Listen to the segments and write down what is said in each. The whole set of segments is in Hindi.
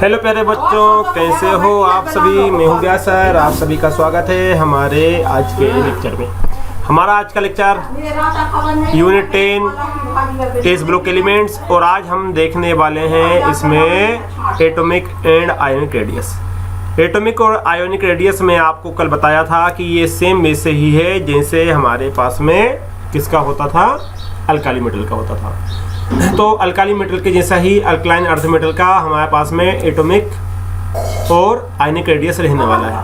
हेलो प्यारे बच्चों, कैसे हो आप सभी। मैं हूँ व्यास सर, आप सभी का स्वागत है हमारे आज के लेक्चर में। हमारा आज का lecture unit 10 test block elements, और आज हम देखने वाले हैं इसमें atomic and ionic radius. Atomic और आयोनिक रेडियस में आपको कल बताया था कि ये सेम वैसे ही है जैसे हमारे पास में किसका होता था, अल्काली मेटल का होता था। तो अल्काली मेटल के जैसा ही अल्कलाइन अर्थ मेटल का हमारे पास में एटॉमिक और आयनिक रेडियस रहने वाला है।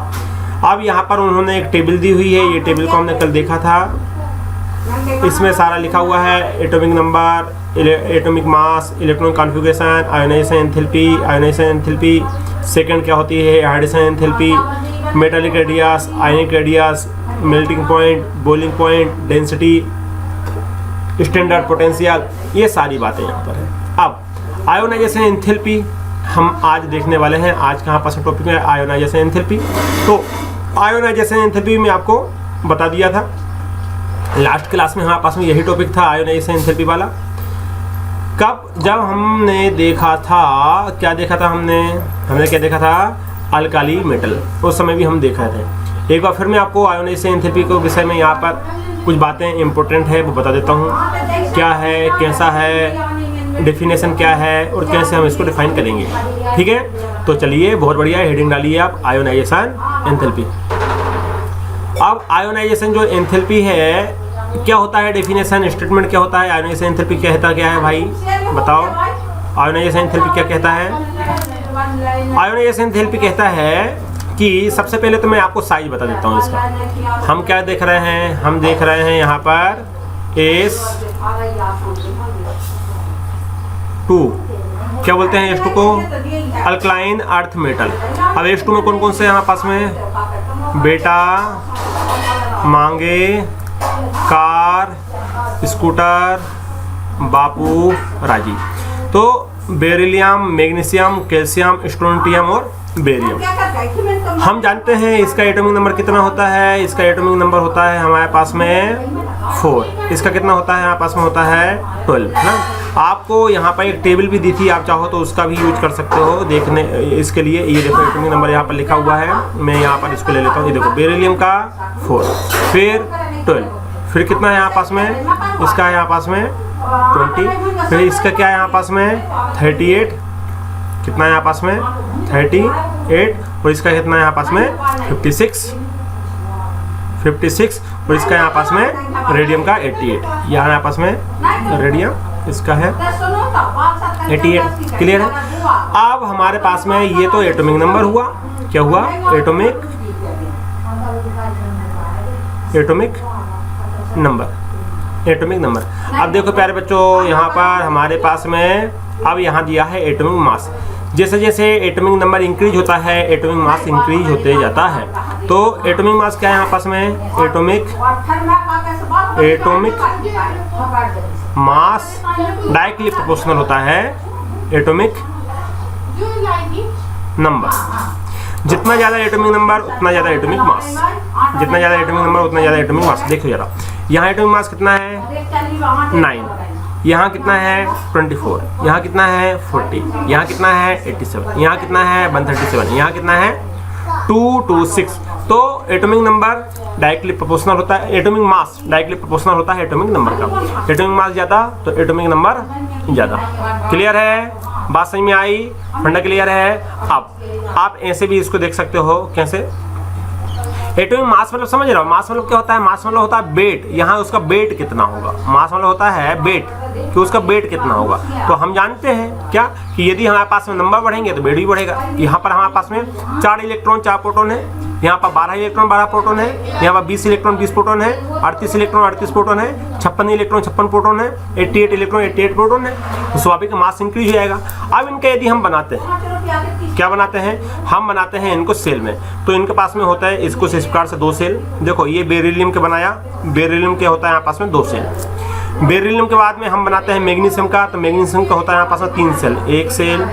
अब यहाँ पर उन्होंने एक टेबल दी हुई है, ये टेबल को हमने कल देखा था। इसमें सारा लिखा हुआ है, atomic number, atomic mass, electron configuration, ionisation enthalpy, second क्या होती है hydrogen enthalpy, metallic radius, ionic radius, melting point, boiling point, density, standard potential, ये सारी बातें यहाँ पर है। अब आयोनाइजेशन एंथैल्पी हम आज देखने वाले हैं। आज का पास टॉपिक है आयोनाइजेशन एंथैल्पी। तो आयोनाइजेशन एंथैल्पी में आपको बता दिया था लास्ट क्लास में, हमारे पास में यही टॉपिक था आयोनाइजेशन एंथैल्पी वाला। कब, जब हमने देखा था, क्या देखा था हमने क्या देखा था, अल्काली मेटल। उस समय भी हम देखा थे। एक बार फिर मैं आपको आयोनाइजेशन एंथैल्पी के विषय में यहाँ पर कुछ बातें इंपॉर्टेंट है वो बता देता हूँ। क्या है, कैसा है, डेफिनेशन क्या है और कैसे हम इसको डिफाइन करेंगे। ठीक है, तो चलिए, बहुत बढ़िया हेडिंग डालिए आप, आयोनाइजेशन एंथैल्पी। अब आयोनाइजेशन जो एंथैल्पी है क्या होता है, डेफिनेशन स्टेटमेंट क्या होता है, आयोनाइजेशन एंथैल्पी कहता क्या है भाई बताओ। आयोनाइजेशन एंथैल्पी क्या कहता है? आयोनाइजेशन एंथैल्पी कहता है कि सबसे पहले तो मैं आपको साइज बता देता हूँ इसका। हम क्या देख रहे हैं, हम देख रहे हैं यहाँ पर S2, क्या बोलते हैं S2 को, अल्कलाइन अर्थ मेटल। अब S2 में कौन कौन से यहाँ पास में, बेटा, मांगे, कार, स्कूटर, बापू, राजी। तो बेरिलियम, मैग्नीशियम, कैल्शियम, स्ट्रोंटियम और बेरियम। हम जानते हैं इसका एटॉमिक नंबर कितना होता है। इसका एटॉमिक नंबर होता है हमारे पास में 4। इसका कितना होता है, हमारे पास में होता है 12 ना। आपको यहाँ पर एक टेबल भी दी थी, आप चाहो तो उसका भी यूज कर सकते हो देखने इसके लिए। ये देखो एटॉमिक नंबर यहाँ पर लिखा हुआ है, मैं यहाँ पर इसको ले लेता हूँ। ये देखो बेरिलियम का 4, फिर 12, फिर कितना है यहाँ पास में, इसका है यहाँ पास में 20, फिर इसका क्या है यहाँ पास में 38, कितना है यहाँ पास में 38, और इसका कितना है यहाँ पास में 56, और इसका यहाँ पास में रेडियम का 88, यहाँ पास में रेडियम इसका है 88। क्लियर है। अब हमारे पास में ये तो एटॉमिक नंबर हुआ, क्या हुआ, एटॉमिक नंबर। अब देखो प्यारे बच्चों, यहाँ पर हमारे पास में अब यहाँ दिया है एटॉमिक मास। जैसे जैसे एटॉमिक नंबर इंक्रीज होता है, एटॉमिक मास इंक्रीज होते जाता है। तो एटॉमिक मास क्या है यहाँ पास में, एटॉमिक मास डायरेक्टली प्रोपोर्शनल होता है एटॉमिक नंबर। जितना ज़्यादा एटॉमिक नंबर उतना ज़्यादा एटॉमिक मास, जितना ज़्यादा एटॉमिक नंबर उतना ज़्यादा एटॉमिक मास। देखो जरा, यहाँ एटॉमिक मास कितना है 9, यहाँ कितना है 24, यहाँ कितना है 40, यहाँ कितना है 87, यहाँ कितना है 137, यहाँ कितना है 226। तो एटॉमिक नंबर डायरेक्टली प्रोपोर्शनल होता है, एटॉमिक मास डायरेक्टली प्रोपोर्शनल होता है एटॉमिक नंबर का। एटॉमिक मास ज़्यादा तो एटॉमिक नंबर ज़्यादा। क्लियर है, बात समझ में आई, फंडा क्लियर है। अब आप ऐसे भी इसको देख सकते हो, कैसे एटॉमिक मास मतलब समझ रहे हो, मास मतलब क्या होता है, मास मतलब होता है वेट। यहाँ उसका वेट कितना होगा, मास मतलब होता है वेट, कि उसका वेट कितना होगा। तो हम जानते हैं क्या कि यदि हमारे पास में नंबर बढ़ेंगे तो वेट भी बढ़ेगा। यहाँ पर हमारे पास में 4 इलेक्ट्रॉन 4 प्रोटॉन है, यहाँ पर 12 इलेक्ट्रॉन 12 प्रोटॉन है, यहाँ पर 20 इलेक्ट्रॉन 20 प्रोटॉन है, 38 इलेक्ट्रॉन 38 प्रोटॉन है, 56 इलेक्ट्रॉन 56 प्रोटॉन है, 88 इलेक्ट्रॉन 88 प्रोटॉन है। तो स्वाभाविक मास इंक्रीज हो जाएगा। अब इनका यदि हम बनाते हैं, क्या बनाते हैं, हम बनाते हैं इनको सेल में। तो इनके पास में होता है इसको इस प्रकार से 2 सेल। देखो ये बेरिलियम के बनाया, बेरिलियम के होता है यहाँ पास में 2 सेल। बेरिलियम के बाद में हम बनाते हैं मैग्नीशियम का, तो मैग्नीशियम का होता है यहाँ पास में 3 सेल, 1 सेल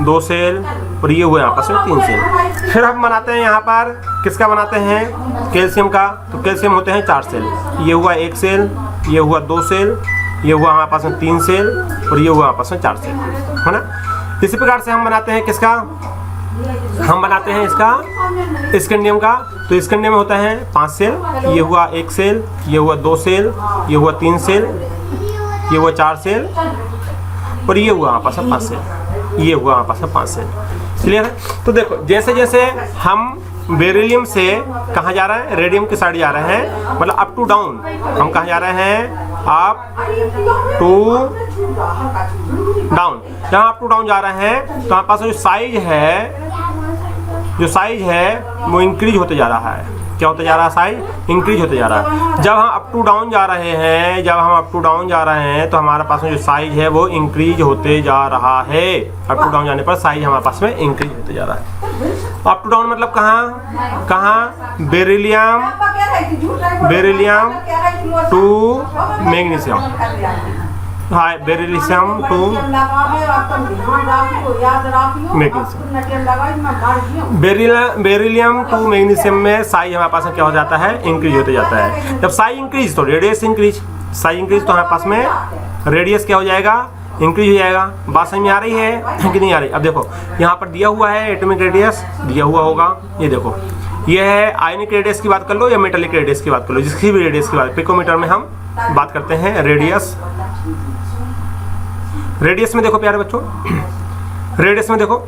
2 सेल और ये हुआ यहाँ पास में 3 सेल। फिर हम बनाते हैं यहाँ पर किसका बनाते हैं, कैल्शियम का, तो कैल्शियम होते हैं 4 सेल। ये हुआ 1 सेल, ये हुआ 2 सेल, ये हुआ हमारे पास में 3 सेल और ये हुआ हमारे पास में 4 सेल, है ना। इसी प्रकार से हम बनाते हैं किसका, हम बनाते हैं इसका स्कैंडियम का। तो स्कैंडियम में होता है 5 सेल, ये हुआ 1 सेल, ये हुआ 2 सेल, ये हुआ 3 सेल, ये हुआ 4 सेल और ये हुआ आपस में 5 सेल, ये हुआ आपस में 5 सेल। क्लियर है। तो देखो जैसे जैसे हम बेरिलियम से कहाँ जा रहे हैं, रेडियम की साइड जा रहे हैं, मतलब अप टू डाउन। हम कहाँ जा रहे हैं, अप टू डाउन। जहाँ अप टू डाउन जा रहे हैं तो हमारे पास जो साइज है वो इंक्रीज होते जा रहा है। क्या होते जा रहा है, साइज इंक्रीज होते जा रहा है। जब हम अप टू डाउन जा रहे हैं, तो हमारे पास में जो साइज है वो इंक्रीज होते जा रहा है। अप टू डाउन जाने पर साइज हमारे पास में इंक्रीज होते जा रहा है। अप टू डाउन मतलब कहाँ, बेरिलियम टू मैग्नीशियम, हाँ beryllium to beryllium to magnesium में साइज हमारे पास में क्या हो जाता है, इंक्रीज होते जाता है। जब साइज इंक्रीज तो रेडियस इंक्रीज, साइज इंक्रीज तो हमारे पास में रेडियस क्या हो जाएगा, इंक्रीज हो जाएगा। बात समझ में आ रही है कि नहीं आ रही। अब देखो यहाँ पर दिया हुआ है एटॉमिक रेडियस दिया हुआ होगा, ये देखो ये है आयनिक रेडियस की बात कर लो या मेटालिक रेडियस की बात कर लो, जिसकी भी रेडियस की बात, पिकोमीटर में हम बात करते हैं रेडियस। रेडियस में देखो प्यारे बच्चों, रेडियस में देखो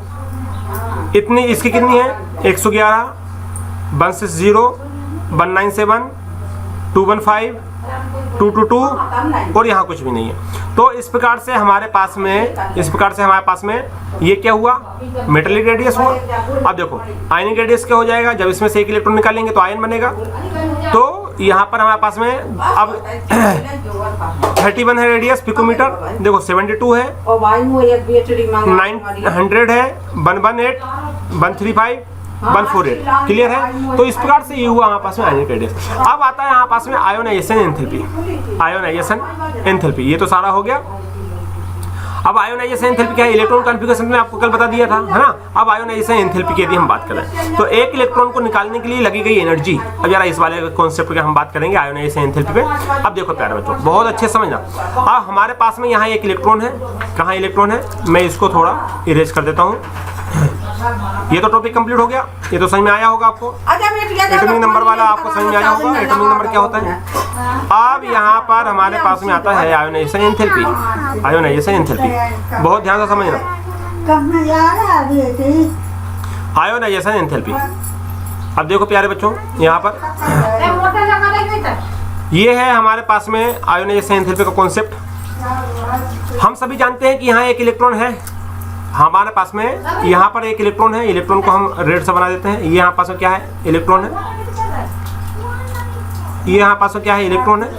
इतनी, इसकी कितनी है 111, 160, 197, 215, 222 और यहाँ कुछ भी नहीं है। तो इस प्रकार से हमारे पास में, ये क्या हुआ, मेटालिक रेडियस हुआ। अब देखो आयनिक रेडियस क्या हो जाएगा, जब इसमें से एक इलेक्ट्रॉन निकालेंगे तो आयन बनेगा। तो यहाँ पर हमारे पास में अब 31 है रेडियस पिकोमीटर, देखो 72 है, 900 है, 118, 135, 148। क्लियर है। तो इस प्रकार से ये हुआ हमारे पास में आयनिक रेडियस। अब आता है हमारे पास में आयोनाइजेशन एंथैल्पी, आयोनाइजेशन एंथैल्पी, ये तो सारा हो गया। अब आयोनाइजेशन एंथैल्पी क्या है, इलेक्ट्रॉन कॉन्फ़िगरेशन में आपको कल बता दिया था, है ना। अब आयोनाइजेशन एंथैल्पी की यदि हम बात करें तो एक इलेक्ट्रॉन को निकालने के लिए लगी गई एनर्जी। अब जरा इस वाले कॉन्सेप्ट की हम बात करेंगे आयोनाइजेशन एंथैल्पी पे। अब देखो प्यारे बच्चों बहुत अच्छे समझना। अब हमारे पास में यहाँ एक इलेक्ट्रॉन है, कहाँ इलेक्ट्रॉन है, मैं इसको थोड़ा इरेज कर देता हूँ। ये तो टॉपिक कंप्लीट हो गया, ये तो समझ में आया होगा आपको। एटॉमिक नंबर वाला आपको समझ में आया होगा, एटॉमिक नंबर क्या होता है। अब यहाँ पर हमारे पास में आता है आयोनाइजेशन एंथैल्पी, आयोनाइजेशन एंथैल्पी बहुत ध्यान से समझना। आयोनाइजेशन एंथैल्पी, अब देखो प्यारे बच्चों यहाँ पर ये है हमारे पास में आयोनाइजेशन एंथैल्पी का कॉन्सेप्ट। हम सभी जानते हैं कि यहाँ एक इलेक्ट्रॉन है हमारे पास में, यहाँ पर एक इलेक्ट्रॉन है, इलेक्ट्रॉन को हम रेड से बना देते हैं। ये यहाँ पास में क्या है, इलेक्ट्रॉन है, ये यहाँ पास में क्या है, इलेक्ट्रॉन है।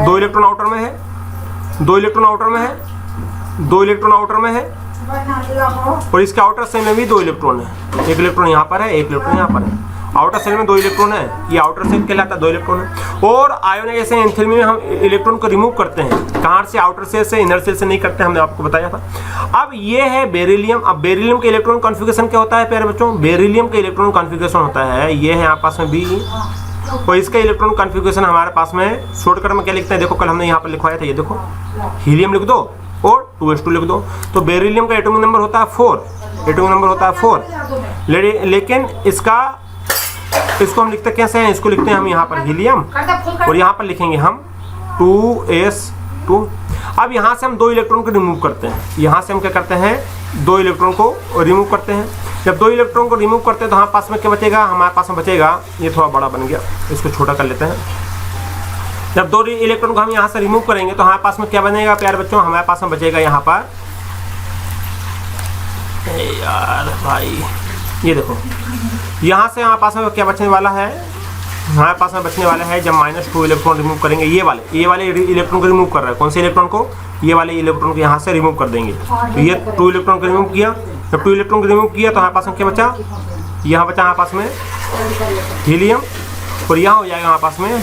2 इलेक्ट्रॉन आउटर में है, 2 इलेक्ट्रॉन आउटर में है, 2 इलेक्ट्रॉन आउटर में है और इसके आउटर सेल में भी 2 इलेक्ट्रॉन है। एक इलेक्ट्रॉन यहाँ पर है, एक इलेक्ट्रॉन यहाँ पर है। आउटर सेल में 2 इलेक्ट्रॉन है, ये आउटर सेल कहलाता है, 2 इलेक्ट्रॉन है। और आयोनाइजेशन एंथैल्पी में हम इलेक्ट्रॉन को रिमूव करते हैं, कहाँ से, आउटर सेल से, इनर सेल से नहीं करते, हमने आपको बताया था। अब ये है बेरिलियम। अब बेरिलियम के इलेक्ट्रॉन कॉन्फ़िगरेशन क्या होता है प्यारे बच्चों, बेरिलियम का इलेक्ट्रॉन कॉन्फ़िगरेशन होता है, ये है यहाँ पास में बी, और इसका इलेक्ट्रॉन कॉन्फ़िगरेशन हमारे पास में शॉर्टकट में क्या लिखते हैं, देखो कल हमने यहाँ पर लिखवाया था, ये देखो हीलियम लिख दो और 2s2 लिख दो। तो बेरिलियम का एटॉमिक नंबर होता है 4, एटॉमिक नंबर होता है 4। लेकिन इसको हम लिखते कैसे हैं, इसको लिखते हैं हम यहाँ पर हीलियम और यहाँ पर लिखेंगे हम 2s2। अब यहाँ से हम 2 इलेक्ट्रॉन को रिमूव करते हैं, यहाँ से हम क्या करते हैं, 2 इलेक्ट्रॉन को रिमूव करते हैं। जब 2 इलेक्ट्रॉन को रिमूव करते हैं तो हमारे पास में क्या बचेगा, हमारे पास में बचेगा, ये थोड़ा बड़ा बन गया, इसको छोटा कर लेते हैं। जब 2 इलेक्ट्रॉन को हम यहाँ से रिमूव करेंगे तो हमारे पास में क्या बनेगा प्यारे बच्चों, हमारे पास में बचेगा यहाँ पर, यार भाई ये देखो यहाँ से हमारे पास में क्या बचने वाला है, हमारे पास में बचने वाला है, जब -2 इलेक्ट्रॉन रिमूव करेंगे, ये वाले इलेक्ट्रॉन को रिमूव कर रहा है, कौन से इलेक्ट्रॉन को, ये वाले इलेक्ट्रॉन को यहाँ से रिमूव कर देंगे। तो ये 2 इलेक्ट्रॉन को रिमूव किया, जब 2 इलेक्ट्रॉन को रिमूव किया तो हमारे पास में क्या बचा, यहाँ बचा हमारे पास में हीलियम और यहाँ हो जाएगा हमारे पास में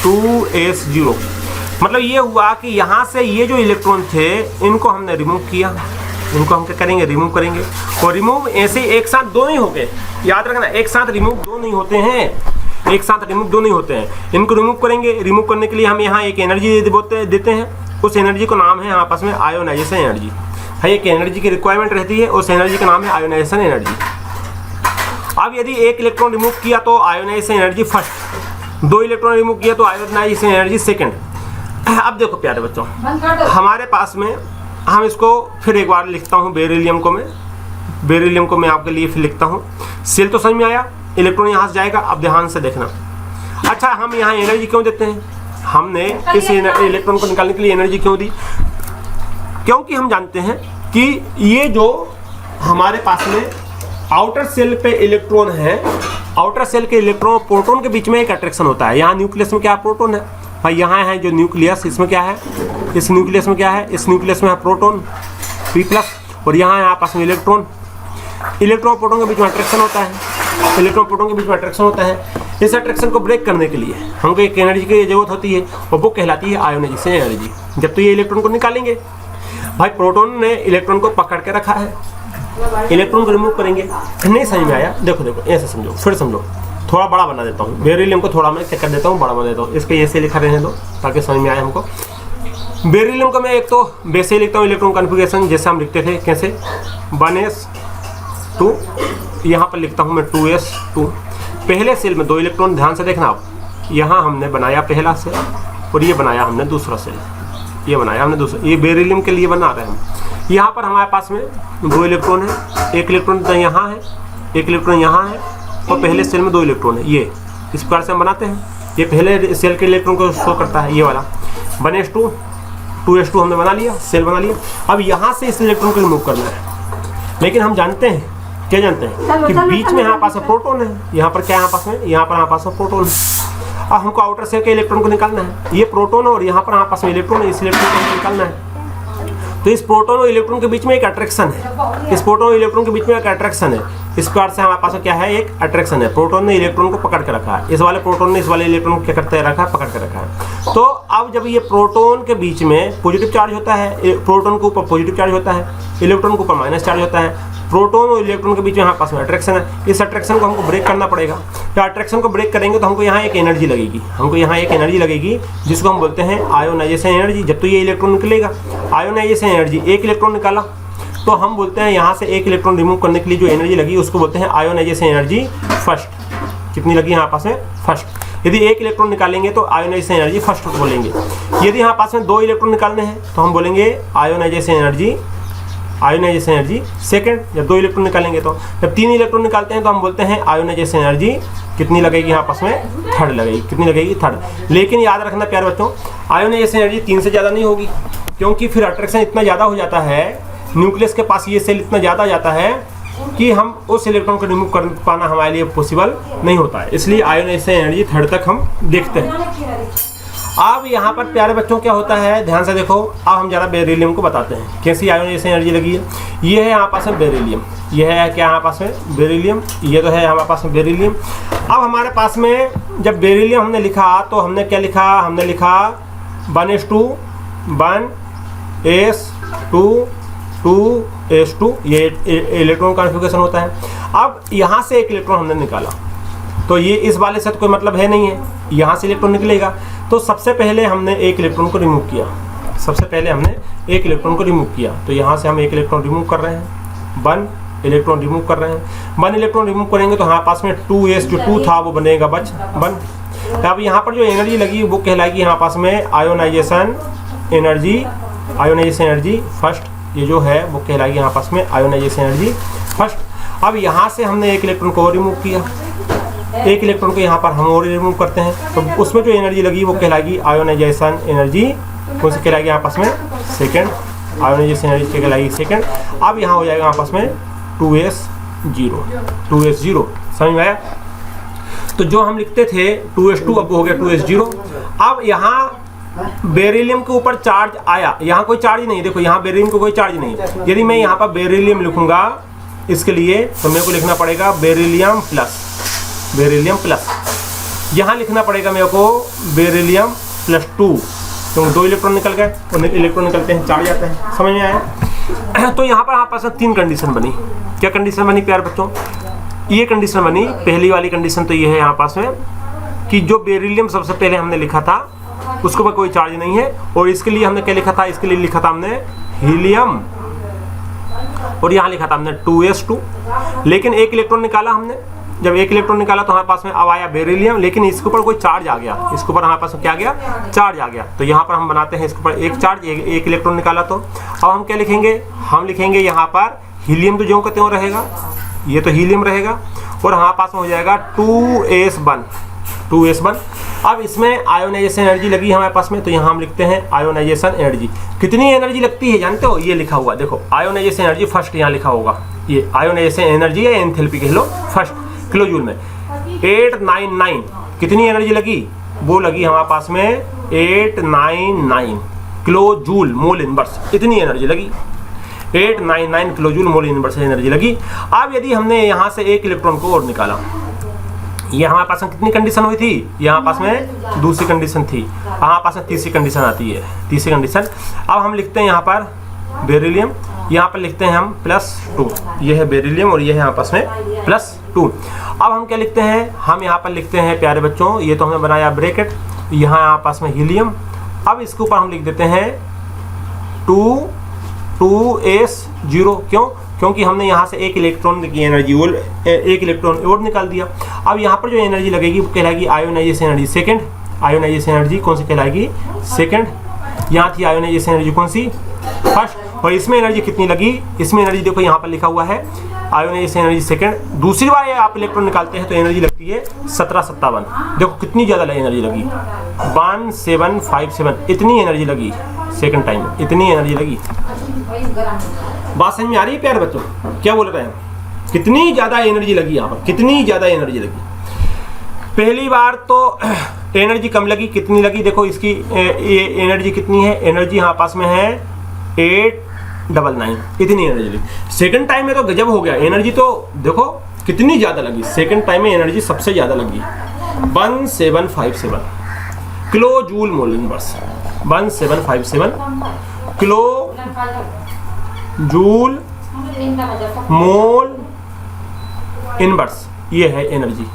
2s0। मतलब ये हुआ कि यहाँ से ये जो इलेक्ट्रॉन थे इनको हमने रिमूव किया, इनको हम क्या करेंगे, रिमूव करेंगे। और रिमूव ऐसे एक साथ 2 नहीं हो गए, याद रखना, एक साथ रिमूव 2 नहीं होते हैं, एक साथ रिमूव 2 नहीं होते हैं। इनको रिमूव करेंगे, रिमूव करने के लिए हम यहाँ एक एनर्जी देते हैं, उस एनर्जी को नाम है हमारे पास में आयोनाइजेशन एनर्जी। है, एक एनर्जी की रिक्वायरमेंट रहती है, उस एनर्जी का नाम है आयोनाइजेशन एनर्जी। अब यदि एक इलेक्ट्रॉन रिमूव किया तो ionization energy first, 2 electron remove किया तो आयोनाइजेशन एनर्जी सेकंड। अब देखो प्यारे बच्चों, हमारे पास में हम इसको फिर एक बार लिखता हूँ, बेरिलियम को मैं आपके लिए फिर लिखता हूँ। सेल तो समझ में आया, इलेक्ट्रॉन यहाँ से जाएगा। अब ध्यान से देखना, अच्छा हम यहाँ एनर्जी क्यों देते हैं? हमने इस इलेक्ट्रॉन को निकालने के लिए एनर्जी क्यों दी? क्योंकि हम जानते हैं कि ये जो हमारे पास में आउटर सेल पे इलेक्ट्रॉन है, आउटर सेल के इलेक्ट्रॉन और प्रोटॉन के बीच में एक अट्रैक्शन होता है। यहाँ न्यूक्लियस में क्या प्रोटॉन है भाई, यहाँ है जो न्यूक्लियस, इसमें क्या है, इस न्यूक्लियस में क्या है, इस न्यूक्लियस में है प्रोटॉन P+, और यहाँ है आपस में इलेक्ट्रॉन प्रोटॉन के बीच में अट्रैक्शन होता है, इलेक्ट्रॉन प्रोटॉन के बीच में अट्रैक्शन होता है। इस अट्रैक्शन को ब्रेक करने के लिए हमको एक एनर्जी की जरूरत होती है और वो कहलाती है आयोनाइजेशन एनर्जी। जब तो ये इलेक्ट्रॉन को निकालेंगे भाई, प्रोटॉन ने इलेक्ट्रॉन को पकड़ के रखा है, इलेक्ट्रॉन को रिमूव करेंगे। नहीं समझ में आया? देखो ऐसे समझो, फिर समझो, थोड़ा बड़ा बना देता हूँ। बेरिलियम को थोड़ा मैं क्या कर देता हूँ, बड़ा बना देता हूँ। इसको ऐसे लिखा रहने दो ताकि समझ में आए हमको। बेरिलियम को मैं एक तो वैसे लिखता हूँ, इलेक्ट्रॉन कॉन्फ़िगरेशन जैसे हम लिखते थे, कैसे 1s2, यहाँ पर लिखता हूँ मैं 2s2। पहले सेल में 2 इलेक्ट्रॉन, ध्यान से देखना आप, यहाँ हमने बनाया पहला सेल और ये बनाया हमने दूसरा सेल, ये बनाया हमने दूसरा, ये बेरिलियम के लिए बना रहे हैं हम। यहाँ पर हमारे पास में 2 इलेक्ट्रॉन है, एक इलेक्ट्रॉन तो यहाँ है, एक इलेक्ट्रॉन यहाँ है, और पहले सेल में 2 इलेक्ट्रॉन है। ये इस प्रकार से हम बनाते हैं, ये पहले सेल के इलेक्ट्रॉन को शो करता है, ये वाला 1s2, 2s2 हमने बना लिया, सेल बना लिया। अब यहाँ से इस इलेक्ट्रॉन को रिमूव करना है, लेकिन हम जानते हैं, क्या जानते हैं कि बीच में यहाँ पास में प्रोटॉन है, यहाँ पर क्या है, यहाँ पास में, यहाँ पर यहाँ पास में प्रोटॉन है। अब हमको आउटर सेल के इलेक्ट्रॉन को निकालना है, ये प्रोटॉन और यहाँ पर यहाँ पास में इलेक्ट्रॉन है, इस इलेक्ट्रॉन को निकालना है। तो इस प्रोटॉन और इलेक्ट्रॉन के बीच में एक अट्रैक्शन है, इस प्रोटॉन और इलेक्ट्रॉन के बीच में एक अट्रैक्शन है। इस प्रकार से हमारे पास क्या है, एक अट्रैक्शन है। प्रोटॉन ने इलेक्ट्रॉन को पकड़ के रखा है, इस वाले प्रोटॉन ने इस वाले इलेक्ट्रॉन को क्या करते रखा है, पकड़ के रखा है। तो अब जब ये प्रोटॉन के बीच में पॉजिटिव चार्ज होता है, प्रोटॉन के ऊपर पॉजिटिव चार्ज होता है, इलेक्ट्रॉन के ऊपर माइनस चार्ज होता है, प्रोटॉन और इलेक्ट्रॉन के बीच में यहाँ पास में अट्रैक्शन है। इस अट्रैक्शन को हमको ब्रेक करना पड़ेगा। या अट्रैक्शन को ब्रेक करेंगे तो हमको यहाँ एक एनर्जी लगेगी, हमको यहाँ एक एनर्जी लगेगी जिसको हम बोलते हैं आयोनाइजेशन एनर्जी। जब तो ये इलेक्ट्रॉन निकलेगा, आयोनाइजेशन एनर्जी, एक इलेक्ट्रॉन निकाला तो हम बोलते हैं यहाँ से एक इलेक्ट्रॉन रिमूव करने के लिए जो एनर्जी लगी उसको बोलते हैं आयोनाइजेशन एनर्जी फर्स्ट। कितनी लगी यहाँ पास में, फर्स्ट। यदि एक इलेक्ट्रॉन निकालेंगे तो आयोनाइजेशन एनर्जी फर्स्ट बोलेंगे। यदि यहाँ पास में 2 इलेक्ट्रॉन निकालने हैं तो हम बोलेंगे आयोनाइजेशन एनर्जी सेकंड। जब 2 इलेक्ट्रॉन निकालेंगे तो, जब 3 इलेक्ट्रॉन निकालते हैं तो हम बोलते हैं आयोनाइजेशन एनर्जी कितनी लगेगी, यहाँ पास में थर्ड लगेगी। कितनी लगेगी, थर्ड। लेकिन याद रखना प्यारे बच्चों, आयोनाइजेशन एनर्जी 3 से ज़्यादा नहीं होगी, क्योंकि फिर अट्रैक्शन इतना ज़्यादा हो जाता है, न्यूक्लियस के पास ये सेल इतना ज़्यादा जाता है कि हम उस इलेक्ट्रॉन को रिमूव कर पाना हमारे लिए पॉसिबल नहीं होता है। इसलिए आयोनाइजेशन एनर्जी थर्ड तक हम देखते हैं। अब यहाँ पर प्यारे बच्चों क्या होता है, ध्यान से देखो। अब हम जरा बेरिलियम को बताते हैं कैसी आयोनाइजेशन एनर्जी लगी है। ये है यहाँ पास में बेरिलियम, ये है क्या यहाँ पास में बेरिलियम, ये तो है हमारे पास में बेरिलियम। अब हमारे पास में जब बेरिलियम हमने लिखा तो हमने क्या लिखा, हमने लिखा 1s2 1s2 2s2, ये इलेक्ट्रॉन कॉन्फ़िगरेशन होता है। अब यहाँ से एक इलेक्ट्रॉन हमने निकाला तो ये इस वाले से तो कोई मतलब है नहीं है, यहाँ से इलेक्ट्रॉन निकलेगा। तो सबसे पहले हमने एक इलेक्ट्रॉन को रिमूव किया, सबसे पहले हमने एक इलेक्ट्रॉन को रिमूव किया। तो यहाँ से हम एक इलेक्ट्रॉन रिमूव कर रहे हैं, 1 इलेक्ट्रॉन रिमूव कर रहे हैं। 1 इलेक्ट्रॉन रिमूव करेंगे तो हमारे पास में 2s जो 2 था वो बनेगा 1। अब यहाँ पर जो एनर्जी लगी वो कहलाएगी यहाँ पास में आयोनाइजेशन एनर्जी फर्स्ट। ये जो है वो कहलाएगी यहाँ पास में आयोनाइजेशन एनर्जी फर्स्ट। अब यहाँ से हमने एक इलेक्ट्रॉन को रिमूव किया, एक इलेक्ट्रॉन को यहाँ पर हम और रिमूव करते हैं, तो उसमें जो एनर्जी लगी वो कहलाएगी आयोनाइजेशन एनर्जी, कौन सी कहलाएगी यहाँ पास में सेकंड। आयोनाइजेशन एनर्जी कहलाएगी सेकंड। अब यहाँ हो जाएगा यहाँ पास में 2s0, समझ में आया। तो जो हम लिखते थे 2s2 अब हो गया 2s0। अब यहाँ बेरिलियम के ऊपर चार्ज आया, यहाँ कोई चार्ज नहीं, देखो यहाँ बेरिलियम को कोई चार्ज नहीं। यदि मैं यहाँ पर बेरिलियम लिखूंगा इसके लिए तो मेरे को लिखना पड़ेगा बेरिलियम प्लस, यहाँ लिखना पड़ेगा मेरे को बेरिलियम +2, क्योंकि 2 इलेक्ट्रॉन निकल गए और इलेक्ट्रॉन निकलते हैं चार्ज आता है, समझ में आया। तो यहाँ पर आपस में 3 कंडीशन बनी। क्या कंडीशन बनी प्यारे बच्चों, ये कंडीशन बनी। पहली वाली कंडीशन तो ये है यहाँ पास में कि जो बेरिलियम सबसे पहले हमने लिखा था उसके ऊपर कोई चार्ज नहीं है, और इसके लिए हमने क्या लिखा था, इसके लिए लिखा था हमने हीलियम और यहाँ लिखा था हमने 2s2, लेकिन एक इलेक्ट्रॉन निकाला हमने। जब एक इलेक्ट्रॉन निकाला तो हमारे पास में अब आया बेरिलियम, लेकिन इसके ऊपर कोई चार्ज आ गया, इसके ऊपर हमारे पास में क्या आ गया, चार्ज आ गया। तो यहाँ पर हम बनाते हैं इसके ऊपर एक चार्ज, एक इलेक्ट्रॉन निकाला। तो अब हम क्या लिखेंगे, हम लिखेंगे यहाँ पर हीलियम तो ज्यों का त्यों रहेगा, ये तो हीलियम रहेगा, और हमारे पास में हो जाएगा 2s1। अब इसमें आयोनाइजेशन एनर्जी लगी हमारे पास में, तो यहाँ हम लिखते हैं आयोनाइजेशन एनर्जी। कितनी एनर्जी लगती है जानते हो, ये लिखा हुआ देखो, आयोनाइजेशन एनर्जी फर्स्ट यहाँ लिखा होगा, ये आयोनाइजेशन एनर्जी है, एंथैल्पी कह लो फर्स्ट किलो जूल में 899। कितनी एनर्जी लगी, वो लगी हमारे पास में 899 किलो जूल मोल इनवर्स, इतनी एनर्जी लगी, 899 kilo joule mole inverse energy लगी। अब यदि हमने यहाँ से एक इलेक्ट्रॉन को और निकाला, ये हमारे पास में कितनी कंडीशन हुई थी, यहाँ पास में दूसरी कंडीशन थी, हमारे पास में तीसरी कंडीशन आती है, तीसरी कंडीशन। अब हम लिखते हैं यहाँ पर बेरिलियम, यहाँ पर लिखते हैं हम +2, ये है बेरिलियम और ये है यहाँ पास में +2। अब हम क्या लिखते हैं, हम यहाँ पर लिखते हैं प्यारे बच्चों, ये तो हमने बनाया ब्रैकेट, यहाँ पास में हीलियम। अब इसके ऊपर हम लिख देते हैं 2s0, क्यों, क्योंकि हमने यहाँ से एक इलेक्ट्रॉन की एनर्जी और एक इलेक्ट्रॉन और निकाल दिया। अब यहाँ पर जो एनर्जी लगेगी वो कहलाएगी ionization energy second. Ionization energy कौन सी कहलाएगी, सेकंड। यहाँ थी आयोनाइजेशन एनर्जी कौन सी, फर्स्ट। और इसमें एनर्जी कितनी लगी, इसमें एनर्जी देखो यहाँ पर लिखा हुआ है आयोनाइजेशन एनर्जी सेकंड। दूसरी बार आप इलेक्ट्रॉन निकालते हैं तो एनर्जी लगती है 1757। देखो कितनी ज़्यादा एनर्जी लगी, 1757, इतनी एनर्जी लगी सेकंड टाइम, इतनी एनर्जी लगी। बात समझ में आ रही है प्यारे बच्चों, क्या बोल रहे हैं, कितनी ज़्यादा एनर्जी लगी यहाँ पर, कितनी ज़्यादा एनर्जी लगी। पहली बार तो एनर्जी कम लगी, कितनी लगी देखो, इसकी ये एनर्जी कितनी है, एनर्जी यहाँ पास में है 899, इतनी एनर्जी लगी। सेकंड टाइम में तो गजब हो गया, एनर्जी तो देखो कितनी ज़्यादा लगी, सेकंड टाइम में एनर्जी सबसे ज़्यादा लगी 1757 kilo joule mole inverse, 1757 kilo joule mole inverse, ये है energy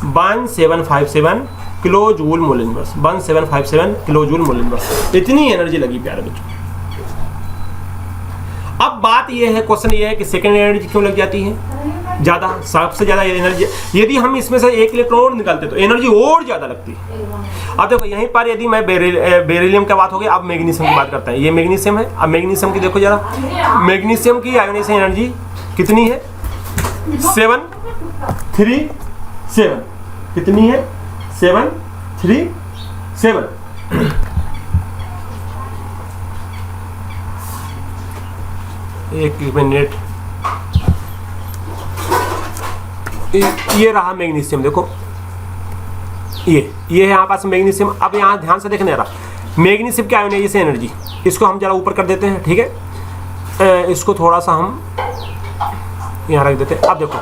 1757 kilo joule mole inverse, 1757 kilo joule mole inverse, इतनी एनर्जी लगी प्यारे बच्चों। अब बात ये है, क्वेश्चन ये है कि सेकेंड एनर्जी क्यों लग जाती है ज़्यादा, सबसे ज़्यादा एनर्जी। यदि हम इसमें से एक इलेक्ट्रॉन निकालते तो एनर्जी और ज़्यादा लगती। अब देखो यहीं पर यदि मैं बेरिलियम की बात हो गई, अब मैग्नीशियम की बात करते हैं। ये मैग्नीशियम है, अब मैग्नीशियम की देखो जरा, मैग्नीशियम की आयोनाइजेशन एनर्जी कितनी है, 737, कितनी है 737। एक मिनट, ये रहा मैग्नीशियम, देखो ये है यहाँ पास मैग्नीशियम। अब यहाँ ध्यान से देखने रहा, मैग्नीशियम की आयोनाइजेशन एनर्जी, इसको हम जरा ऊपर कर देते हैं, ठीक है, इसको थोड़ा सा हम यहाँ रख देते हैं। अब देखो,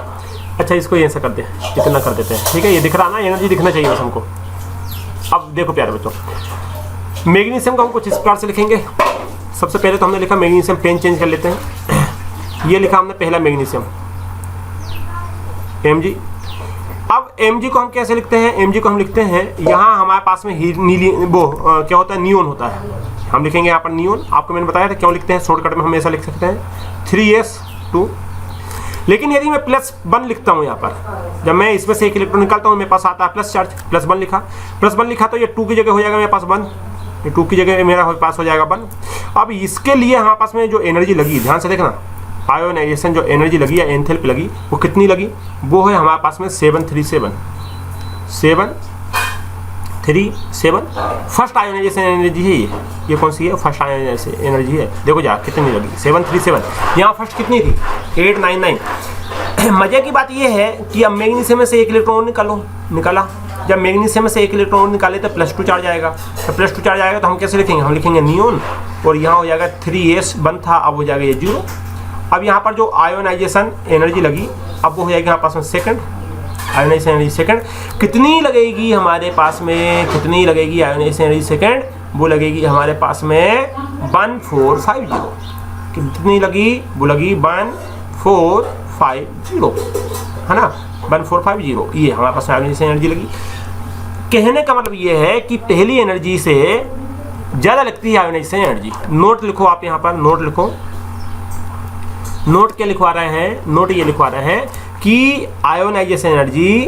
अच्छा इसको ऐसा करते हैं, इतना कर देते हैं, ठीक है, ये दिख रहा ना, एनर्जी दिखना चाहिए बस हमको। अब देखो प्यारे बच्चों, मैग्नीशियम को हम कुछ इस प्रकार से लिखेंगे। सबसे पहले तो हमने लिखा मैग्नीशियम, पेन चेंज कर लेते हैं, ये लिखा हमने पहला मैग्नीशियम Mg। अब Mg को हम कैसे लिखते हैं, Mg को हम लिखते हैं, यहाँ हमारे पास में नीली वो क्या होता है, नियोन होता है, हम लिखेंगे यहाँ पर नियोन। आपको मैंने बताया था क्यों लिखते हैं, शॉर्टकट में हम ऐसा लिख सकते हैं 3s2। लेकिन यदि मैं +1 लिखता हूँ यहाँ पर, जब मैं इसमें से एक इलेक्ट्रॉन निकालता हूँ मेरे पास आता है प्लस चार्ज, +1 लिखा, +1 लिखा तो ये 2 की जगह हो जाएगा मेरे पास 1, ये 2 की जगह मेरा पास हो जाएगा 1। अब इसके लिए हमारे पास में जो एनर्जी लगी, ध्यान से देखना, आयोनाइजेशन जो एनर्जी लगी या एंथैल्पी लगी, वो कितनी लगी, वो है हमारे पास में 737। फर्स्ट आयोनाइजेशन एनर्जी है ये कौन सी है, फर्स्ट आयोनाइजेशन एनर्जी है, देखो जा कितनी लगी 737। यहाँ फर्स्ट कितनी थी 899। मजे की बात ये है कि अब मैग्नीशियम में से एक इलेक्ट्रॉन निकाला, जब मैग्नीशियम में से एक इलेक्ट्रॉन निकाले तो +2 चार्ज आएगा, तो +2 चार्ज आएगा तो हम कैसे लिखेंगे, हम लिखेंगे नियोन, और यहाँ हो जाएगा 3s1 था, अब हो जाएगा ये 0। अब यहाँ पर जो आयोनाइजेशन एनर्जी लगी, अब वो हो जाएगी यहाँ पास में सेकंड, आयोनाइजेशन एनर्जी सेकंड। कितनी लगेगी हमारे पास में, कितनी लगेगी आयोनाइजेशन एनर्जी सेकंड, वो लगेगी हमारे पास में 1450। कितनी लगी, वो लगी 1450, है ना, 1450, ये हमारे पास आयोनाइजेशन एनर्जी लगी। कहने का मतलब ये है कि पहली एनर्जी से ज़्यादा लगती है आयोनाइजेशन एनर्जी। नोट लिखो आप यहाँ पर, नोट लिखो, नोट क्या लिखवा रहे हैं, नोट ये लिखवा रहे हैं कि आयोनाइजेशन एनर्जी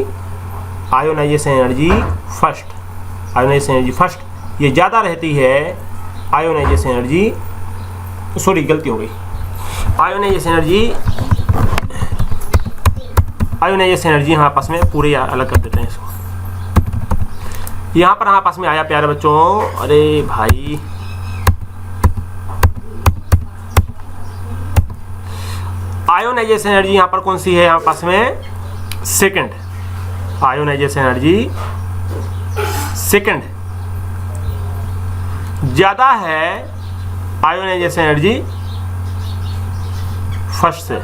फर्स्ट ये ज़्यादा रहती है। आयोनाइजेशन एनर्जी, सॉरी गलती हो गई, आयोनाइजेशन एनर्जी यहाँ आपस में पूरे अलग कर देते हैं इसको। यहाँ पर हमारे पास में आया प्यारे बच्चों, अरे भाई आयोनाइजेशन एनर्जी यहाँ पर कौन सी है, यहाँ पास में सेकंड। आयोनाइजेशन एनर्जी सेकंड ज्यादा है आयोनाइजेशन एनर्जी फर्स्ट से।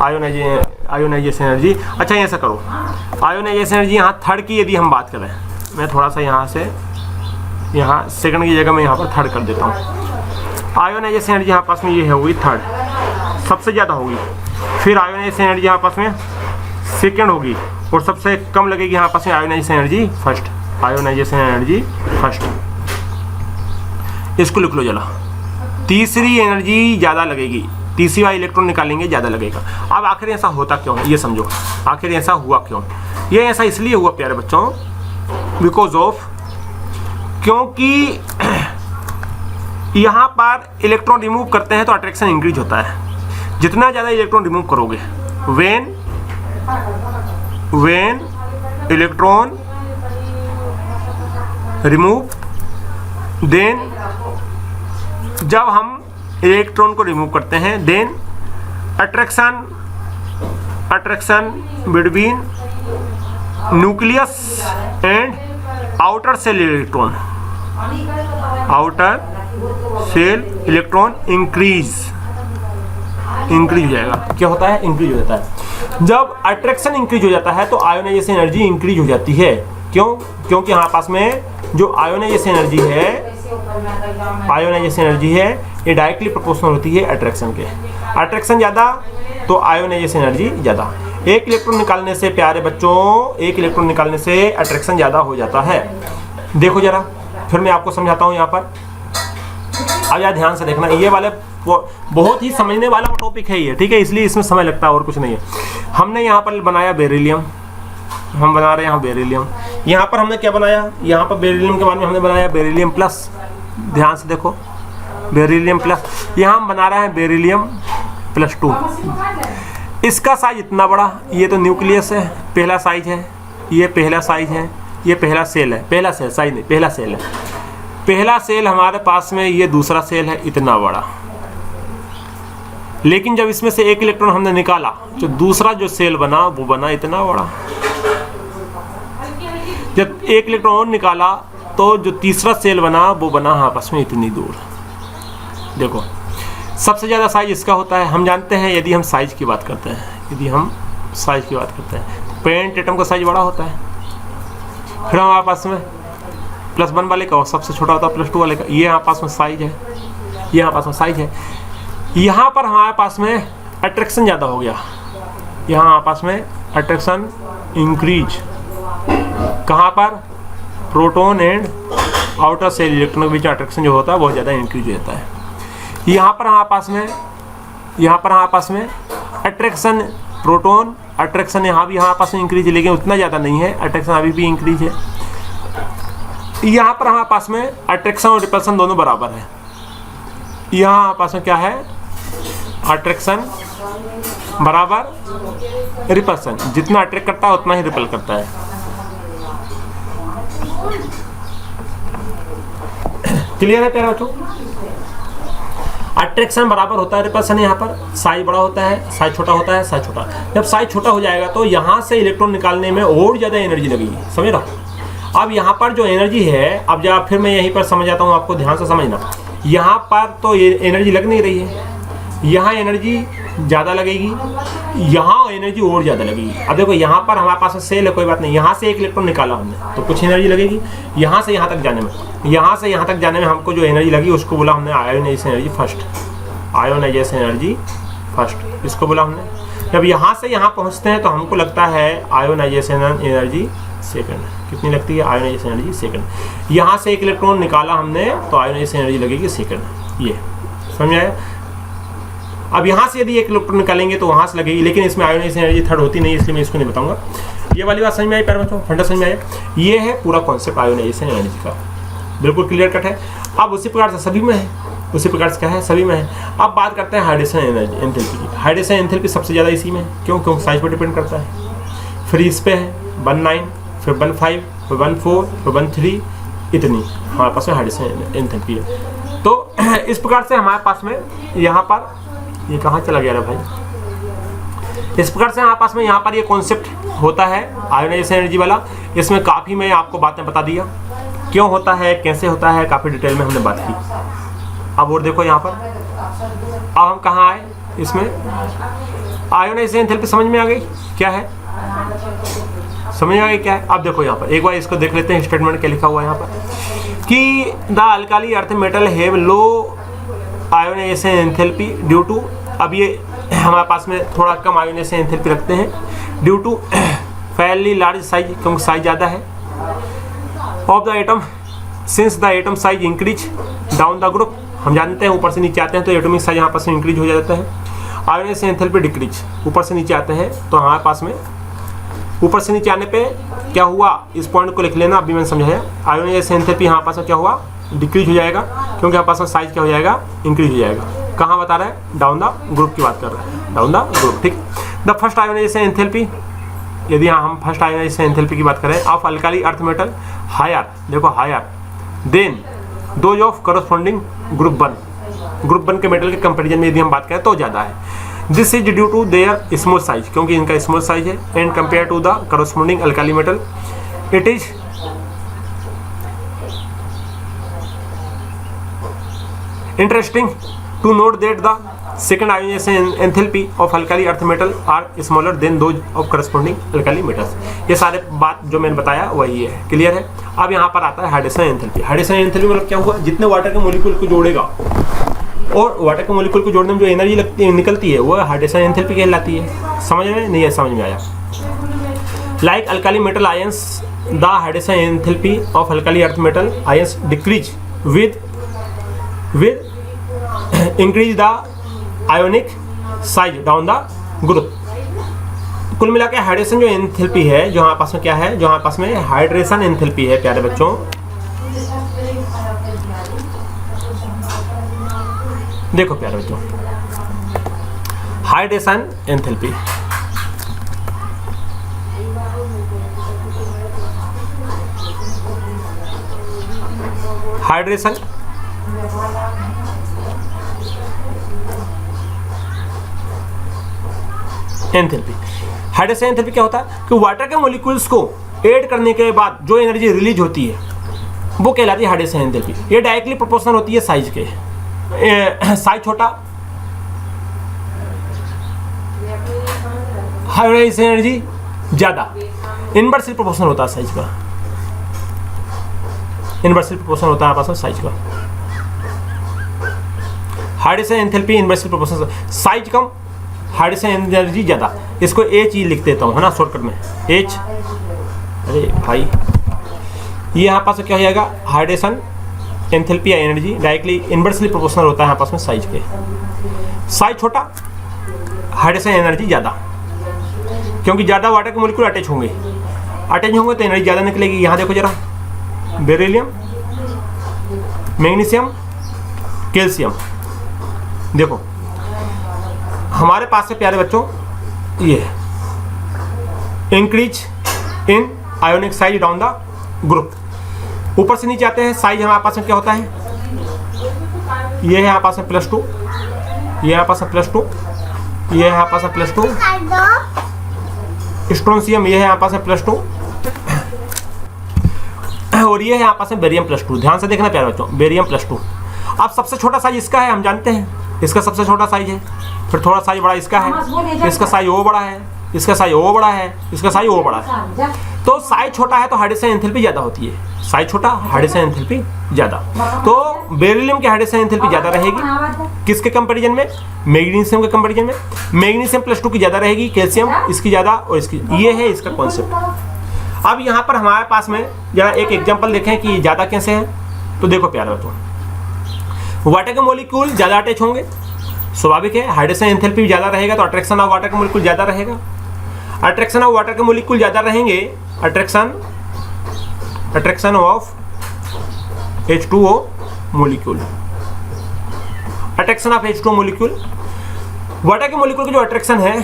आयोनाइजेशन एनर्जी, अच्छा ऐसा करो, आयोनाइजेशन एनर्जी यहाँ थर्ड की यदि हम बात करें, मैं थोड़ा सा यहाँ से यहाँ सेकंड की जगह मैं यहाँ पर थर्ड कर देता हूँ। आयोनाइजेशन एनर्जी यहाँ पास में ये होगी थर्ड, सबसे ज़्यादा होगी। फिर आयोनाइजेशन एनर्जी यहाँ पास में सेकंड होगी और सबसे कम लगेगी यहाँ पास में ionization energy first. Ionization energy first, इसको लिख लो जरा। तीसरी एनर्जी ज़्यादा लगेगी, तीसरी वाला इलेक्ट्रॉन निकालेंगे ज़्यादा लगेगा। अब आखिर ऐसा होता क्यों, ये समझो, आखिर ऐसा हुआ क्यों। ये ऐसा इसलिए हुआ प्यारे बच्चों, बिकॉज ऑफ, क्योंकि यहाँ पर इलेक्ट्रॉन रिमूव करते हैं तो अट्रैक्शन इंक्रीज होता है। जितना ज़्यादा इलेक्ट्रॉन रिमूव करोगे, व्हेन इलेक्ट्रॉन रिमूव, देन जब हम इलेक्ट्रॉन को रिमूव करते हैं, then attraction between nucleus and outer shell electron, outer shell electron increase हो जाएगा। क्या होता है, इंक्रीज हो जाता है। जब अट्रैक्शन इंक्रीज हो जाता है तो आयोनाइजेशन एनर्जी इंक्रीज हो जाती है। क्यों, क्योंकि हमारे पास में जो आयोनाइजेशन एनर्जी है ये डायरेक्टली प्रोपोर्शनल होती है अट्रैक्शन के। अट्रैक्शन ज़्यादा तो आयोनाइजेशन एनर्जी ज़्यादा। एक इलेक्ट्रॉन निकालने से प्यारे बच्चों, एक इलेक्ट्रॉन निकालने से अट्रैक्शन ज़्यादा हो जाता है। देखो जरा, फिर मैं आपको समझाता हूँ यहाँ पर। अब यार ध्यान से देखना, ये वाले बहुत ही समझने वाला टॉपिक है ये, ठीक है, इसलिए इसमें समय लगता है और कुछ नहीं है। हमने यहाँ पर बनाया बेरिलियम, हम बना रहे हैं यहाँ बेरिलियम। यहाँ पर हमने क्या बनाया, यहाँ पर बेरिलियम के बाद में हमने बनाया बेरिलियम प्लस। ध्यान से देखो, बेरिलियम प्लस, यहाँ हम बना रहे हैं बेरिलियम +2। इसका साइज इतना बड़ा, ये तो न्यूक्लियस है, पहला साइज है, ये पहला साइज है, ये पहला सेल है, पहला सेल साइज नहीं, पहला सेल है। पहला सेल हमारे पास में, ये दूसरा सेल है इतना बड़ा। लेकिन जब इसमें से एक इलेक्ट्रॉन हमने निकाला तो दूसरा जो सेल बना वो बना इतना बड़ा। जब एक इलेक्ट्रॉन निकाला तो जो तीसरा सेल बना वो बना आपस में इतनी दूर। देखो, सबसे ज़्यादा साइज इसका होता है। हम जानते हैं, यदि हम साइज की बात करते हैं, पेंट एटम का साइज बड़ा होता है। फिर हमारे पास में +1 वाले का सबसे छोटा होता है +2 वाले का। ये हमारे पास में साइज है, ये हमारे पास में साइज है। यहाँ पर हमारे पास में अट्रैक्शन ज़्यादा हो गया, यहाँ हमारे पास में अट्रैक्शन इंक्रीज। कहाँ पर, proton and outer shell electron के बीच अट्रैक्शन जो होता है बहुत ज़्यादा इंक्रीज हो जाता है। यहाँ पर हमारे पास में अट्रैक्शन प्रोटॉन, अट्रैक्शन यहाँ भी हमारे पास में इंक्रीज है, लेकिन उतना ज़्यादा नहीं है, अट्रैक्शन अभी भी इंक्रीज है। यहाँ पर हमारे पास में अट्रैक्शन और रिपल्सन दोनों बराबर है। यहाँ हमारे पास में क्या है, अट्रैक्शन बराबर रिपल्सन, जितना अट्रैक्ट करता है उतना ही रिपल करता है। क्लियर है प्यारे बच्चों? अट्रैक्शन बराबर होता है रिपल्सन। यहाँ पर साइज बड़ा होता है, साइज छोटा होता है, साइज छोटा। जब साइज छोटा हो जाएगा तो यहाँ से इलेक्ट्रॉन निकालने में और ज़्यादा एनर्जी लगेगी, समझ रहा। अब यहाँ पर जो एनर्जी है, अब जब फिर मैं यहीं पर समझ आता हूँ, आपको ध्यान से समझना। यहाँ पर तो ये एनर्जी लग नहीं रही है, यहाँ एनर्जी ज़्यादा लगेगी, यहाँ एनर्जी और ज़्यादा लगेगी। अब देखो, यहाँ पर हमारे पास सेल है, कोई बात नहीं, यहाँ से एक इलेक्ट्रॉन निकाला हमने तो कुछ एनर्जी लगेगी। यहाँ से यहाँ तक जाने में, यहाँ से यहाँ तक जाने में हमको जो एनर्जी लगी उसको बोला हमने ionization energy first. Ionization energy first, इसको बोला हमने। जब यहाँ से यहाँ पहुँचते हैं तो हमको लगता है आयोनाइजेशन एनर्जी सेकंड। कितनी लगती है आयोनाइजेशन एनर्जी सेकंड। यहाँ से एक इलेक्ट्रॉन निकाला हमने तो आयोनाइजेशन एनर्जी लगेगी सेकंड। ये समझ आया। अब यहाँ से यदि एक इलेक्ट्रॉन निकालेंगे तो वहाँ से लगेगी, लेकिन इसमें आयोनाइजेशन एनर्जी थर्ड होती नहीं, इसलिए मैं इसको नहीं बताऊंगा। ये वाली बात समझ में आई प्यारे बच्चों, फंडा समझ में आया। ये है पूरा कॉन्सेप्ट आयोनाइजेशन एनर्जी का, बिल्कुल क्लियर कट है। अब उसी प्रकार से सभी में है, उसी प्रकार से क्या है, सभी में है। अब बात करते हैं हाइड्रेशन एनर्जी एंथैल्पी की। हाइड्रेशन एंथैल्पी सबसे ज़्यादा इसी में है, क्यों? क्योंकि साइज पर डिपेंड करता है। फिर इस पे है 19, फिर 15, फिर 14, फिर 13, इतनी हमारे पास में हाइड्रेशन एंथैल्पी है। तो इस प्रकार से हमारे पास में यहाँ पर, ये कहाँ चला गया भाई, इस प्रकार से हमारे पास में यहाँ पर ये कॉन्सेप्ट होता है आयोनाइजेशन एनर्जी वाला। इसमें काफ़ी मैं आपको बातें बता दिया, क्यों होता है, कैसे होता है, काफ़ी डिटेल में हमने बात की। अब और देखो यहाँ पर, अब हम कहाँ आए, इसमें आयोनाइजेशन एंथैल्पी समझ में आ गई क्या है, समझ में आ गई क्या है। अब देखो यहाँ पर एक बार इसको देख लेते हैं, स्टेटमेंट क्या लिखा हुआ है यहाँ पर कि the alkali earth metal have low ionization enthalpy due to, अब ये हमारे पास में थोड़ा कम आयोनाइजेशन एंथैल्पी रखते हैं ड्यू टू फैरली लार्ज साइज, क्योंकि साइज ज़्यादा है, of the atom since the atom size increase down the group. हम जानते हैं ऊपर से नीचे आते हैं तो एटॉमिक साइज यहाँ पास में इंक्रीज हो जाता है। आयोनाइजेशन एंथैल्पी डिक्रीज, ऊपर से नीचे आते हैं तो हमारे पास में ऊपर से नीचे आने पे क्या हुआ, इस पॉइंट को लिख लेना, अभी मैंने समझाया। आयोनाइजेशन एंथैल्पी यहाँ पास में क्या हुआ, डिक्रीज हो जाएगा, क्योंकि यहाँ पास में साइज क्या हो जाएगा, इंक्रीज हो जाएगा। कहाँ बता रहा है, डाउन द ग्रुप की बात कर रहा है, डाउन द ग्रुप, ठीक। द फर्स्ट आयोनाइजेशन एंथैल्पी, यदि यहाँ हम फर्स्ट आयोनाइजेशन एंथैल्पी की बात करें of alkali earth metal higher, देखो higher than those of corresponding group 1, group 1 के मेटल के कंपेरिजन में यदि हम बात करें तो ज़्यादा है। This is due to their small size, क्योंकि इनका स्मॉल साइज है, and compare to the corresponding alkali metal it is interesting to note that the second ionization enthalpy of alkali earth metal are smaller than those of corresponding alkali metals। ये सारे बात जो मैंने बताया वही है, क्लियर है। अब यहाँ पर आता है हाइड्रेशन एंथैल्पी। हाइड्रेशन एंथैल्पी मतलब क्या हुआ, जितने वाटर के मोलिक्यूल को जोड़ेगा और वाटर के मोलिक्यूल को जोड़ने में जो एनर्जी लगती है, निकलती है, वो हाइड्रेशन एंथैल्पी कहलाती है। समझ में नहीं है, समझ में आया। Like alkali metal ions the hydration enthalpy of alkali earth metal ions decrease with increase the ionic size down the group। कुल मिला के हाइड्रेशन जो एंथैल्पी है, जो हमारे पास में क्या है, जो हमारे पास में हाइड्रेशन एंथैल्पी है प्यारे बच्चों, देखो प्यारे बच्चों, hydration enthalpy hydration enthalpy. Hydration enthalpy क्या होता है कि वाटर के मॉलिक्यूल्स को ऐड करने के बाद जो एनर्जी रिलीज होती है वो कहलाती है हाइड्रेशन एंथैल्पी। ये डायरेक्टली प्रोपोर्शनल होती है साइज के, साइज छोटा हाइड्रेशन एनर्जी ज़्यादा, इनवर्सली प्रोपोर्शनल होता है साइज का, इनवर्सली प्रोपोर्शनल होता है आपस में साइज का। Hydration enthalpy inversely proportional, size कम हाइड्रेशन एनर्जी ज़्यादा। इसको H लिख देता हूँ, है ना, शॉर्टकट में H। अरे भाई ये यहाँ पास क्या हो जाएगा, हाइड्रेशन एंथैल्पी या एनर्जी डायरेक्टली इनवर्सली प्रोपोर्शनल होता है यहाँ पास में साइज के। साइज छोटा हाइड्रेशन एनर्जी ज़्यादा, क्योंकि ज़्यादा वाटर के मॉलिक्यूल अटैच होंगे तो एनर्जी ज़्यादा निकलेगी। यहाँ देखो जरा, बेरिलियम, मैग्नीशियम, कैल्शियम, देखो हमारे पास से प्यारे बच्चों ये increase in ionic size down the group. ऊपर से नीचे आते हैं, साइज हमारे पास में क्या होता है, ये है यहाँ पास में +2, ये यहाँ पास में +2, ये यहाँ पास में +2, स्ट्रोंशियम ये है यहाँ पास में +2, और ये है यहाँ पास में बेरियम +2। ध्यान से देखना प्यारे बच्चों, बेरियम +2। अब सबसे छोटा साइज इसका है, हम जानते हैं इसका सबसे छोटा साइज है। फिर थोड़ा साइज बड़ा इसका है, इसका साइज वो बड़ा है, इसका साइज वो बड़ा है, इसका साइज वो बड़ा है। तो साइज छोटा है तो हाइड्रेशन एंथैल्पी ज़्यादा होती है, साइज छोटा हाइड्रेशन एंथैल्पी ज़्यादा। तो बेरिलियम की हाइड्रेशन एंथैल्पी ज़्यादा रहेगी, किसके कंपैरिजन में, मैग्नीशियम के कंपैरिजन में। मैग्नीशियम +2 की ज़्यादा रहेगी, कैल्शियम इसकी ज़्यादा, और इसकी, ये है इसका कॉन्सेप्ट। अब यहाँ पर हमारे पास में जरा एक एग्जाम्पल देखें कि ज़्यादा कैसे है। तो देखो प्यारे बच्चों, वाटर के मॉलिक्यूल ज़्यादा अटैच होंगे स्वाभाविक है, हाइड्रेशन एंथैल्पी ज़्यादा रहेगा तो अट्रैक्शन ऑफ वाटर के मोलिक्यूल ज़्यादा रहेगा। अट्रैक्शन ऑफ वाटर के मोलिक्यूल ज़्यादा रहेंगे, attraction of H2O molecule, attraction of H2O molecule. Water के मोलिक्यूल की जो अट्रैक्शन है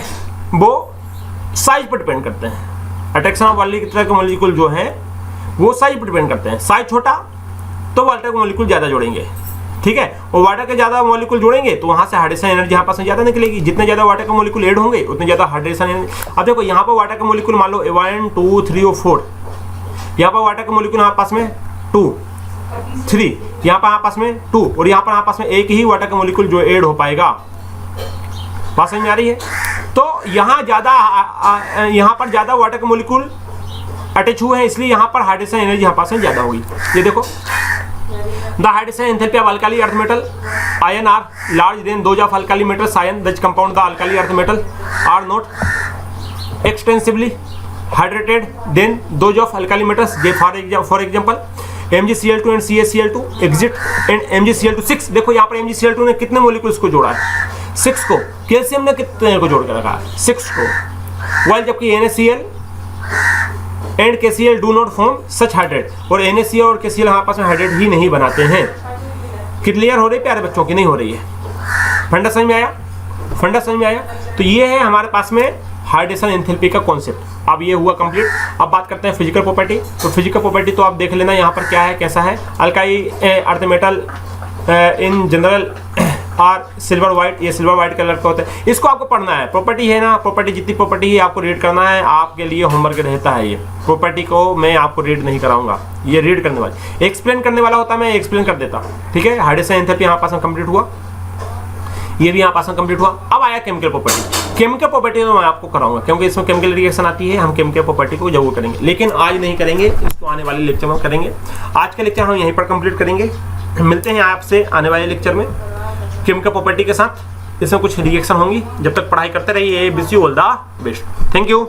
वो साइज पर डिपेंड करते हैं। अट्रैक्शन ऑफ वाटर के मोलिक्यूल जो है वो साइज पर डिपेंड करते हैं। साइज छोटा तो वाटर के मोलिक्यूल ज़्यादा जोड़ेंगे, ठीक है, और वाटर के ज़्यादा मोलिक्यूल जोड़ेंगे तो वहाँ से हाइड्रेशन एनर्जी यहाँ पास में ज़्यादा निकलेगी। जितने ज़्यादा वाटर के मोलिक्यूल ऐड होंगे उतने ज़्यादा हाइड्रेशन एनर्जी। अब देखो यहाँ पर वाटर के मोलिक्यूल मान लो 1 2 3 और 4, यहाँ पर वाटर के मोलिक्यूल यहाँ पास में 2 3, यहाँ पर आपस में 2 और यहाँ पर आपस में एक ही वाटर का मोलिक्यूल जो ऐड हो पाएगा। बात समझ में आ रही है? तो यहाँ पर ज़्यादा वाटर के मोलिक्यूल अटैच हुए हैं, इसलिए यहाँ पर हाइड्रेशन एनर्जी यहाँ पास में ज़्यादा होगी। ये देखो, the hydration enthalpy of alkali earth metal ion are large than those of alkali metals ion that compound the alkali earth metal are not extensively hydrated than those of alkali metals. For example MgCl2 and CaCl2 exist and MgCl2 6। देखो यहाँ पर MgCl2 ने कितने मोलिक्यूल्स को जोड़ा है? 6 को। कैल्शियम ने कितने को जोड़ कर रखा है? 6 को। वाइल जबकि NaCl and KCl do not form such hydrate, और NaCl और KCl आपस में हाइड्रेट ही नहीं बनाते हैं। क्लियर हो रही है प्यारे बच्चों की? नहीं हो रही है? फंडा समझ में आया? फंडा समझ में आया? तो ये है हमारे पास में हाइड्रेशन एंथैल्पी का कॉन्सेप्ट। अब ये हुआ कंप्लीट। अब बात करते हैं फिजिकल प्रॉपर्टी। तो फिजिकल प्रॉपर्टी तो आप देख लेना यहाँ पर क्या है, कैसा है। Algae earth metal in general R silver white, ये सिल्वर वाइट कलर का होता है। इसको आपको पढ़ना है, प्रॉपर्टी है ना, प्रॉपर्टी जितनी प्रॉपर्टी है आपको रीड करना है। आपके लिए होमवर्क रहता है। ये प्रॉपर्टी को मैं आपको रीड नहीं कराऊंगा, ये रीड करने वाला, एक्सप्लेन करने वाला होता, मैं एक्सप्लेन कर देता, ठीक है। हाइड्रेशन एंथैल्पी यहाँ पास में कंप्लीट हुआ, ये भी यहाँ पास में कंप्लीट हुआ। अब आया केमिकल प्रॉपर्टी। केमिकल प्रॉपर्टी तो मैं आपको कराऊंगा क्योंकि इसमें केमिकल रिएक्शन आती है, हम केमिकल प्रॉपर्टी को जरूर करेंगे, लेकिन आज नहीं करेंगे, इसको आने वाले लेक्चर में करेंगे। आज का लेक्चर हम यहीं पर कंप्लीट करेंगे। मिलते हैं आपसे आने वाले लेक्चर में केमिकल प्रॉपर्टी के साथ। इसमें कुछ रिएक्शन होंगी। जब तक पढ़ाई करते रहिए। Wish you all the best. Thank you.